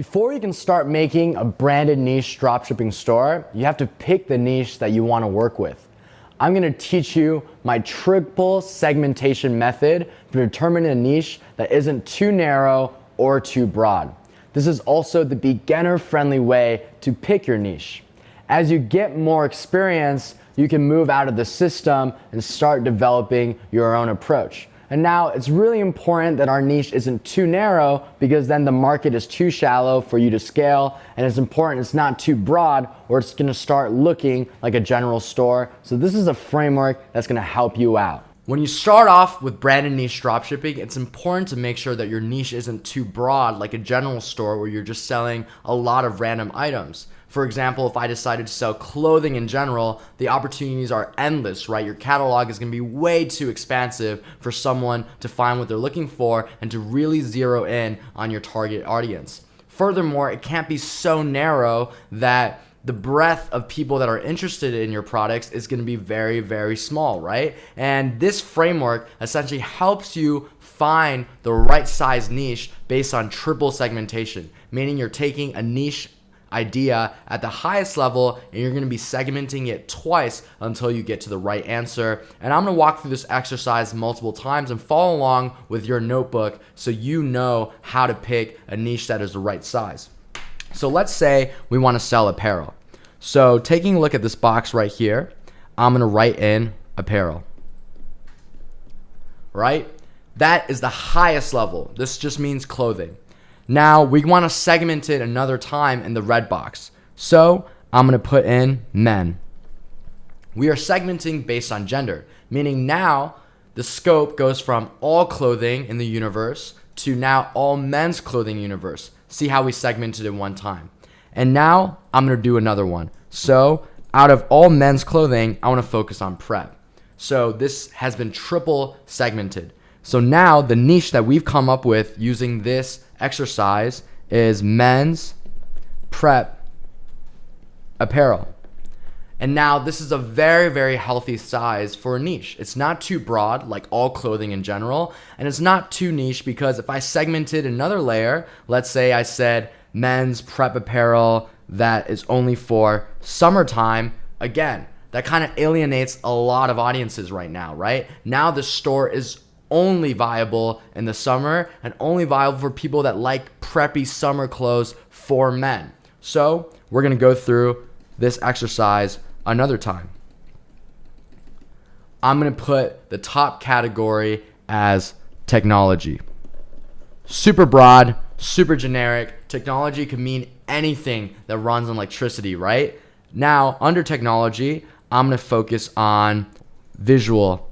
Before you can start making a branded niche dropshipping store, you have to pick the niche that you want to work with. I'm going to teach you my triple segmentation method for determining a niche that isn't too narrow or too broad. This is also the beginner-friendly way to pick your niche. As you get more experience, you can move out of the system and start developing your own approach. And now it's really important that our niche isn't too narrow, because then the market is too shallow for you to scale, and it's important it's not too broad or it's gonna start looking like a general store. So this is a framework that's gonna help you out. When you start off with branded niche dropshipping, it's important to make sure that your niche isn't too broad like a general store where you're just selling a lot of random items. For example, if I decided to sell clothing in general, the opportunities are endless, right? Your catalog is gonna be way too expansive for someone to find what they're looking for and to really zero in on your target audience. Furthermore, it can't be so narrow that the breadth of people that are interested in your products is gonna be very, very small, right? And this framework essentially helps you find the right size niche based on triple segmentation, meaning you're taking a niche idea at the highest level and you're going to be segmenting it twice until you get to the right answer. And I'm going to walk through this exercise multiple times and follow along with your notebook so you know how to pick a niche that is the right size. So let's say we want to sell apparel. So taking a look at this box right here, I'm going to write in apparel, right? That is the highest level. This just means clothing. Now we want to segment it another time in the red box. So I'm going to put in men. We are segmenting based on gender, meaning now the scope goes from all clothing in the universe to now all men's clothing universe. See how we segmented in one time. And now I'm going to do another one. So out of all men's clothing, I want to focus on prep. So this has been triple segmented. So now the niche that we've come up with using this exercise is men's prep apparel. And now this is a very, very healthy size for a niche. It's not too broad like all clothing in general, and it's not too niche because if I segmented another layer, let's say I said men's prep apparel that is only for summertime, again, that kind of alienates a lot of audiences right now, right? Now the store is only viable in the summer and only viable for people that like preppy summer clothes for men. So we're gonna go through this exercise another time. I'm gonna put the top category as technology. Super broad, super generic. Technology can mean anything that runs on electricity, right? Now, under technology, I'm gonna focus on visual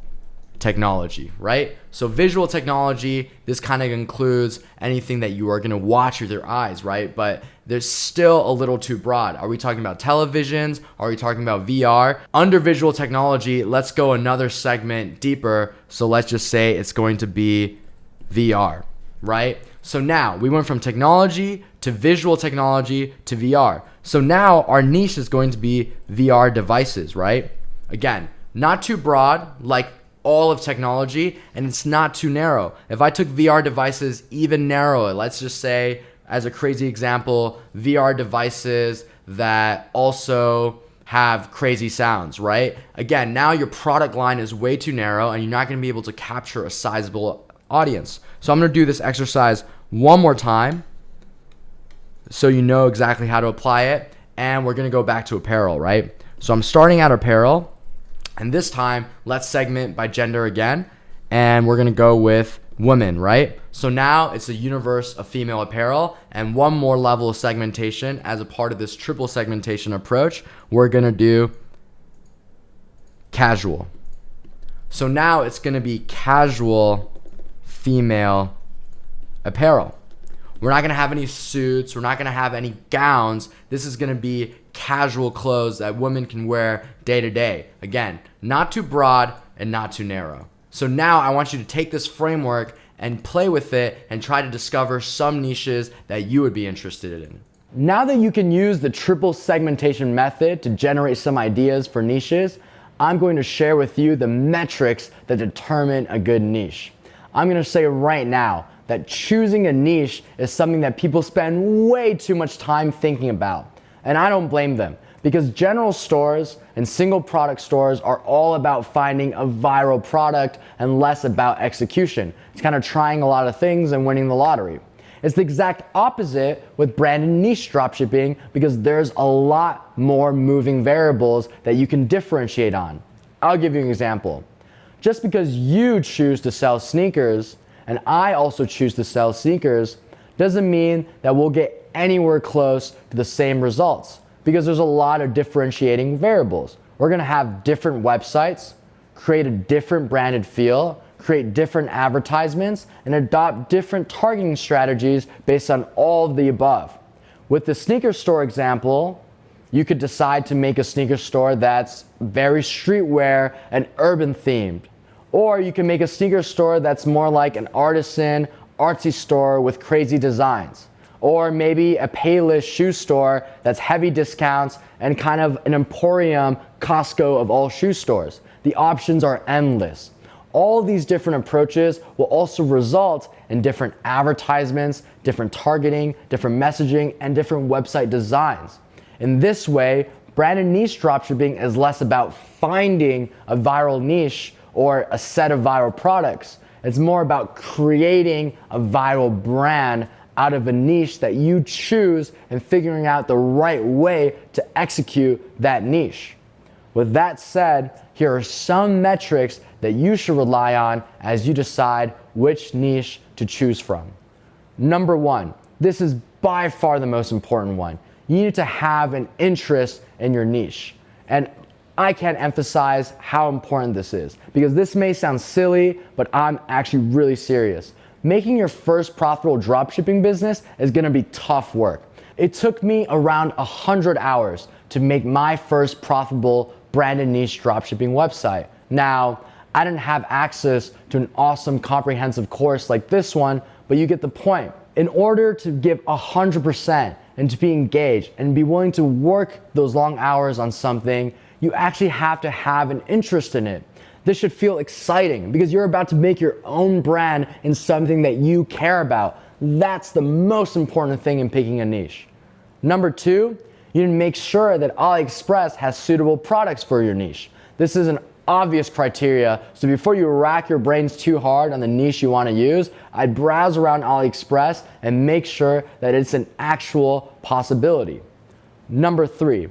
technology, right? So visual technology, this kind of includes anything that you are going to watch with your eyes, right? But there's still a little too broad. Are we talking about televisions? Are we talking about VR? Under visual technology, let's go another segment deeper. So let's just say it's going to be VR, right? So now we went from technology to visual technology to VR. So now our niche is going to be VR devices, right? Again, not too broad like all of technology, and it's not too narrow. If I took VR devices even narrower, let's just say as a crazy example, VR devices that also have crazy sounds, right? Again, now your product line is way too narrow and you're not gonna be able to capture a sizable audience. So I'm gonna do this exercise one more time so you know exactly how to apply it, and we're gonna go back to apparel, right? So I'm starting at apparel. And this time, let's segment by gender again. And we're gonna go with women, right? So now it's a universe of female apparel, and one more level of segmentation as a part of this triple segmentation approach. We're gonna do casual. So now it's gonna be casual female apparel. We're not gonna have any suits. We're not gonna have any gowns. This is gonna be casual clothes that women can wear day to day. Again, not too broad and not too narrow. So now I want you to take this framework and play with it and try to discover some niches that you would be interested in. Now that you can use the triple segmentation method to generate some ideas for niches, I'm going to share with you the metrics that determine a good niche. I'm going to say right now, that choosing a niche is something that people spend way too much time thinking about. And I don't blame them, because general stores and single product stores are all about finding a viral product and less about execution. It's kind of trying a lot of things and winning the lottery. It's the exact opposite with branded niche dropshipping, because there's a lot more moving variables that you can differentiate on. I'll give you an example. Just because you choose to sell sneakers and I also choose to sell sneakers doesn't mean that we'll get anywhere close to the same results, because there's a lot of differentiating variables. We're gonna have different websites, create a different branded feel, create different advertisements, and adopt different targeting strategies based on all of the above. With the sneaker store example, you could decide to make a sneaker store that's very streetwear and urban themed. Or you can make a sneaker store that's more like an artisan, artsy store with crazy designs. Or maybe a Payless shoe store that's heavy discounts and kind of an Emporium, Costco of all shoe stores. The options are endless. All of these different approaches will also result in different advertisements, different targeting, different messaging, and different website designs. In this way, branded niche dropshipping is less about finding a viral niche or a set of viral products. It's more about creating a viral brand out of a niche that you choose and figuring out the right way to execute that niche. With that said, here are some metrics that you should rely on as you decide which niche to choose from. Number one, this is by far the most important one. You need to have an interest in your niche. And I can't emphasize how important this is, because this may sound silly, but I'm actually really serious. Making your first profitable dropshipping business is gonna be tough work. It took me around 100 hours to make my first profitable branded niche dropshipping website. Now, I didn't have access to an awesome comprehensive course like this one, but you get the point. In order to give 100% and to be engaged and be willing to work those long hours on something, you actually have to have an interest in it. This should feel exciting because you're about to make your own brand in something that you care about. That's the most important thing in picking a niche. Number two, you need to make sure that AliExpress has suitable products for your niche. This is an obvious criteria, so before you rack your brains too hard on the niche you want to use, I'd browse around AliExpress and make sure that it's an actual possibility. Number three,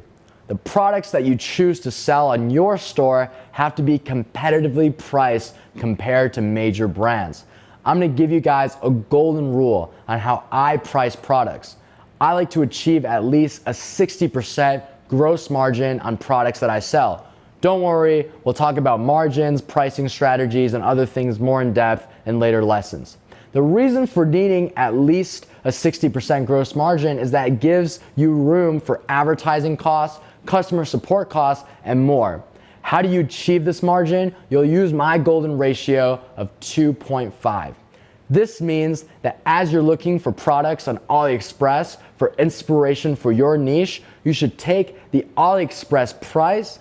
the products that you choose to sell on your store have to be competitively priced compared to major brands. I'm gonna give you guys a golden rule on how I price products. I like to achieve at least a 60% gross margin on products that I sell. Don't worry, we'll talk about margins, pricing strategies, and other things more in depth in later lessons. The reason for needing at least a 60% gross margin is that it gives you room for advertising costs, customer support costs, and more. How do you achieve this margin? You'll use my golden ratio of 2.5. This means that as you're looking for products on AliExpress for inspiration for your niche, you should take the AliExpress price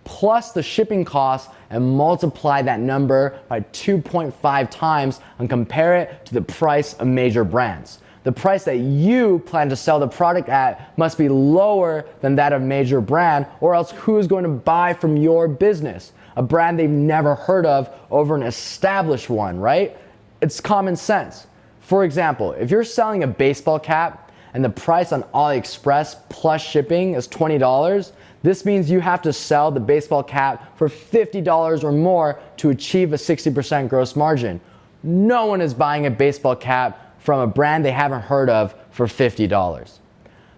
plus the shipping costs and multiply that number by 2.5 times and compare it to the price of major brands. The price that you plan to sell the product at must be lower than that of major brand, or else who is going to buy from your business? A brand they've never heard of over an established one, right? It's common sense. For example, if you're selling a baseball cap and the price on AliExpress plus shipping is $20, this means you have to sell the baseball cap for $50 or more to achieve a 60% gross margin. No one is buying a baseball cap from a brand they haven't heard of for $50.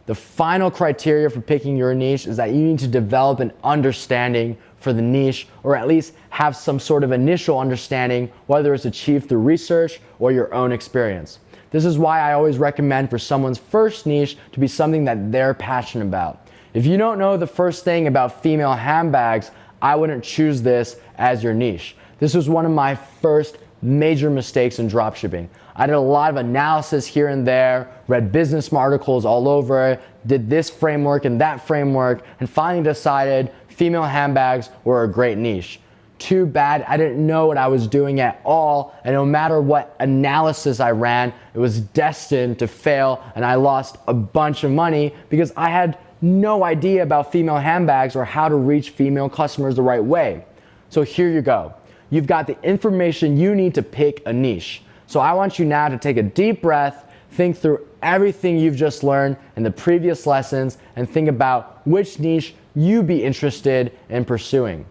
The final criteria for picking your niche is that you need to develop an understanding for the niche, or at least have some sort of initial understanding, whether it's achieved through research or your own experience. This is why I always recommend for someone's first niche to be something that they're passionate about. If you don't know the first thing about female handbags, I wouldn't choose this as your niche. This was one of my first major mistakes in dropshipping. I did a lot of analysis here and there, read business articles all over, did this framework and that framework, and finally decided female handbags were a great niche. too bad. I didn't know what I was doing at all, and no matter what analysis I ran, it was destined to fail, and I lost a bunch of money because I had no idea about female handbags or how to reach female customers the right way. So here you go. You've got the information you need to pick a niche. So I want you now to take a deep breath, think through everything you've just learned in the previous lessons, and think about which niche you'd be interested in pursuing.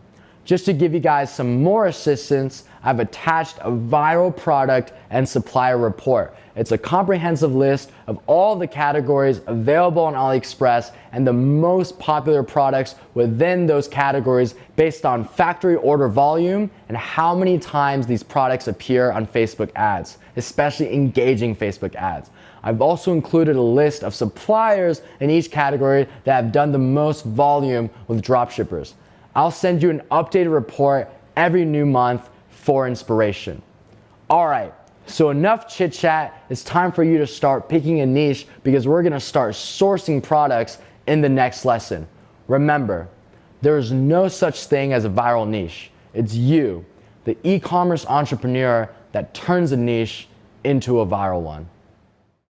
Just to give you guys some more assistance, I've attached a viral product and supplier report. It's a comprehensive list of all the categories available on AliExpress and the most popular products within those categories based on factory order volume and how many times these products appear on Facebook ads, especially engaging Facebook ads. I've also included a list of suppliers in each category that have done the most volume with dropshippers. I'll send you an updated report every new month for inspiration. All right, so enough chit chat. It's time for you to start picking a niche because we're gonna start sourcing products in the next lesson. Remember, there is no such thing as a viral niche. It's you, the e-commerce entrepreneur, that turns a niche into a viral one.